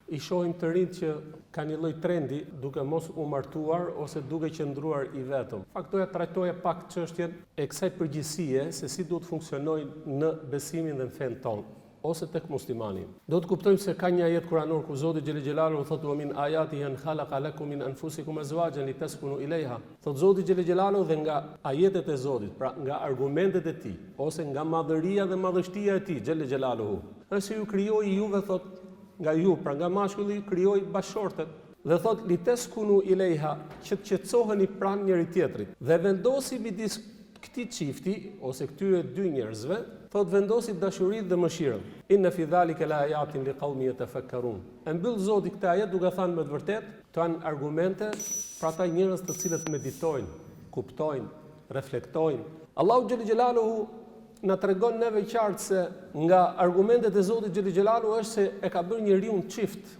i shohim të rinjt që ka një lloj trendi duke mos u martuar ose duke qëndruar i vetëm. Faktoja trajtoja pak çështjen e kësaj përgjithësie se si duhet funksionojnë në besimin dhe në fenë tonë ose tek muslimani. Do të kuptojmë se ka një ajet kuranor ku Zoti xhelel xhelalu thotë wa min ayatihi an khalaqa lakum min anfusikum azwajan litaskunu ilayha. Thotë Zoti xhelel xhelalu dhe nga ajetet e Zotit, pra nga argumentet e tij ose nga madhëria dhe madhështia e tij xhelel xhelaluhu. Është ju krijoi juve thotë nga ju, pra nga mashkulli krijoi bashortet dhe thot litaskunu ilayha, që të qetësoheni pranë njëri tjetrit. Dhe vendosi midis këtij çifti ose këtyre dy njerëzve, thot vendosi dashurinë dhe mëshirën. Inna fi dhalika la ayatin liqaumin yatafakkarun. E mbyll Zoti këtë ajet duke thënë me të vërtetë, këto janë argumente për ata njerëz të cilët meditojnë, kuptojnë, reflektojnë. Allahu xhelel xhelaluhu na tregon neve qartë se nga argumentet e Zotit xhelel xhelaluhu është se e ka bërë njeriu çift.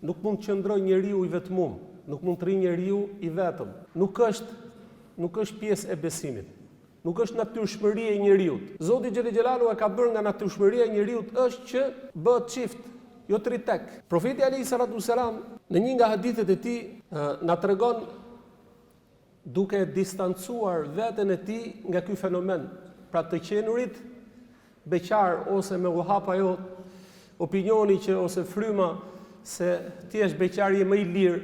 Nuk mund të qëndrojë njeriu i vetmuar, nuk mund të rrijë njeriu i vetëm. Nuk është pjesë e besimit. Nuk është natyrshmëria e njeriu. Zoti xhelel xhelaluhu e ka bërë nga natyrshmëria e njeriu është që bëhet çift, jo tritek. Profeti alayhi salatu wasalam në një nga hadithet e tij na tregon duke distancuar veten e tij nga ky fenomen, pra të qenurit beqar ose me u hap ajo opinioni që ose fryma se ti je beqari më i lirë,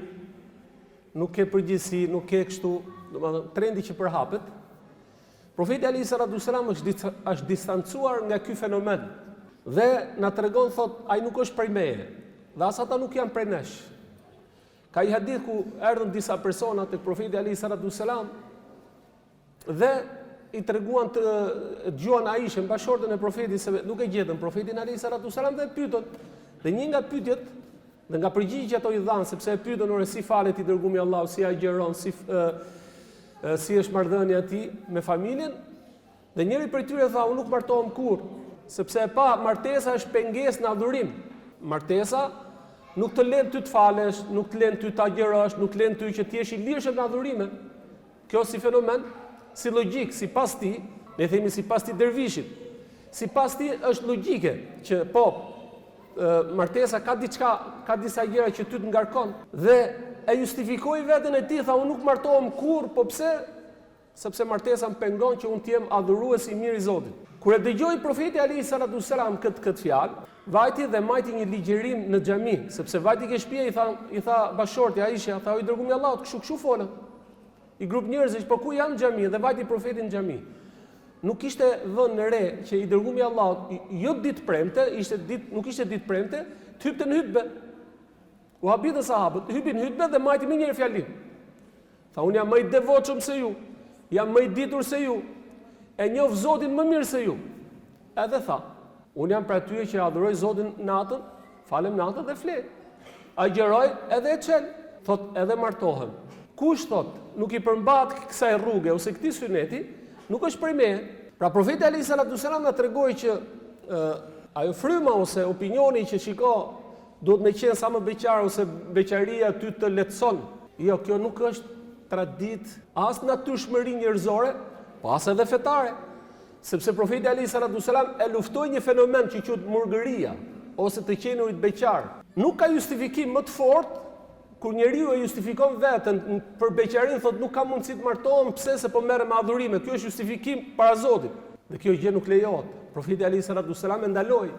nuk ke përgjegjësi, nuk ke kështu, domethënë trendi që përhapet. Profeti alayhi salatu wasalam është distancuar nga ky fenomen dhe na tregon thot ai nuk është prej meje, dhe as ata nuk janë prej nesh. Ka një hadith ku erdhën disa persona tek profeti alayhi salatu wasalam dhe i treguan të dëgjuan Aishën, bashortën e profetit, se nuk e gjetën profetin alayhi salatu wasalam dhe e pyetën. Dhe një nga pyetjet dhe nga përgjigjet ato i dhanë, sepse e pyetën ore si falet i dërgumi Allahu, si agjeron, si është marrëdhënia e tij me familjen, dhe njëri prej tyre tha unë nuk martohem kurrë, sepse e pa martesa është pengesë në adhurim. Martesa nuk të lën ty të falesh, nuk të lën ty të agjerosh, nuk të lën ty që të jesh i lirshëm në adhurime. Kjo si fenomen, si logjik, sipas ti, ne themi sipas ti dervishit. Sipas ti është logjike që po martesa ka diçka, ka disa gjëra që ty të ngarkon dhe e justifikoi veten e tij, tha unë nuk martohem kurrë, po pse? Sepse martesa më pengon që unë të jem adhurues i mirë i Zotit. Kur e dëgjoi profeti alayhi salatu wasalam këtë fjalë, vajti dhe majti një ligjërim në xhami, sepse vajti ke shtëpia i tha bashorti Aisha, tha i dërguami i Allahut, kështu folën. I grup njerëzish, po ku janë në xhami dhe vajti profeti në xhami. Nuk kishte vënë re që i dërguami i Allahut jo ditë premte, nuk ishte ditë premte, të hypte në hutbë. U habitën sahabët, hypin në hutbë dhe majti më njëherë fjalin. Tha unë jam më i devotshëm se ju, jam më i ditur se ju, e njoh Zotin më mirë se ju. Edhe tha, unë jam pra tyre që adhuroj Zotin natën, falem natën dhe fle. Agjeroj edhe e çel, thot edhe martohem. Kush thot nuk i përmbat kësaj rruge ose këtij syneti, nuk është prej meje. Pra profeti alayhi salatu wasalam na tregoi që ajo fryma ose opinioni që shiko duhet me qenë sa më beqar ose beqaria ty të lehtëson. Jo, kjo nuk është tradit as natyrshmëri njerëzore, po as edhe fetare. Sepse profeti alayhi salatu wasalam e luftoi një fenomen që quhet murgëria ose të qenurit beqar. Nuk ka justifikim më të fortë kur njeriu e justifikon veten për beqarinë, thotë nuk ka mundësi të martohem, pse se po merrem me adhurime. Kjo është justifikim para Zotit. Dhe kjo gjë nuk lejohet. Profeti alayhi salatu wasalam e ndaloi,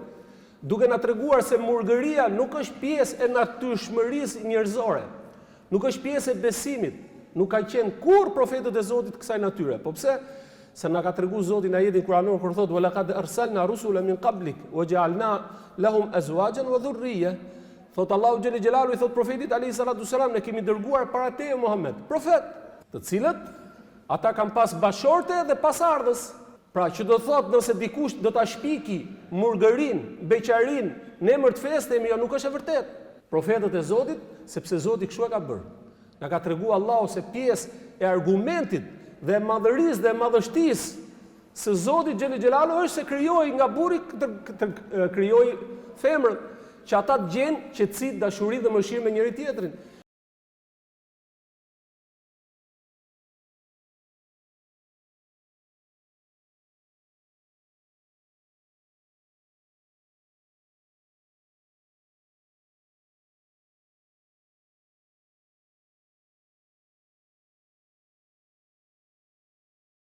duke na treguar se murgëria nuk është pjesë e natyrshmërisë njerëzore. Nuk është pjesë e besimit. Nuk ka qenë kurrë profetët e Zotit kësaj natyre. Po pse? Se na ka treguar Zoti në ajetin kuranor kur thotë wa laqad arsalna rusula min qablik wa ja'alna lahum azwajan wa dhurriyya. Thot Allahu xhelel xhelalu i thot profetit alayhi salatu wasalam, ne kemi dërguar para teje Muhammed profet, të cilët ata kanë pas bashorte dhe pasardhës. Pra që do thot nëse dikush do ta shpiki murgërin, beqarin në emër të fesë, jo nuk është e vërtetë. Profetët e Zotit, sepse Zoti kështu e ka bërë. Na ka treguar Allahu se pjesë e argumentit dhe madhërisë dhe madhështisë se Zoti xhelel xhelalu është se krijoi nga burri krijoi femrën, që ata të gjenë qetësi, dashuri dhe mëshirë me njëri tjetrin.